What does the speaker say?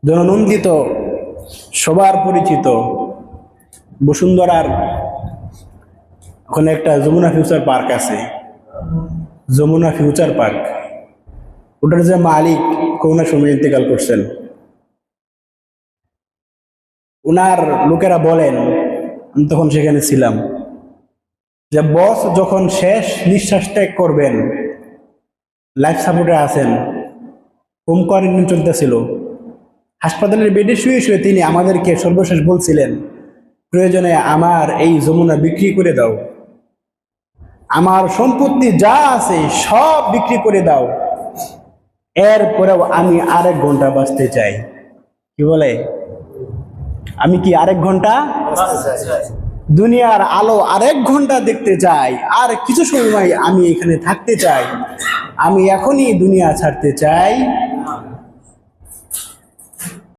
জননন্দিত, সবার পরিচিত বসুন্ধরার ওখানে একটা যমুনা ফিউচার পার্ক আছে, যমুনা ফিউচার পার্ক। ওটার যে মালিক করোনার সময় ইন্তেকাল করছেন, ওনার লোকেরা বলেন, আমি তখন সেখানে ছিলাম, যে বস যখন শেষ নিঃশ্বাস ত্যাগ করবেন, লাইফ সাপোর্টে আছেন, হোম কোয়ারেন্টাইন চলতেছিল, হাসপাতালের বেডে শুয়ে শুয়ে তিনি আমাদেরকে সর্বশেষ বলছিলেন, প্রয়োজনে আমার এই যমুনা বিক্রি করে দাও, আমার সম্পত্তি যা আছে সব বিক্রি করে দাও, এরপরেও আমি আরেক ঘন্টা বাঁচতে চাই। কি বলে, আমি কি আরেক ঘন্টা দুনিয়ার আলো আরেক ঘন্টা দেখতে চাই, আর কিছু সময় আমি এখানে থাকতে চাই, আমি এখনই দুনিয়া ছাড়তে চাই।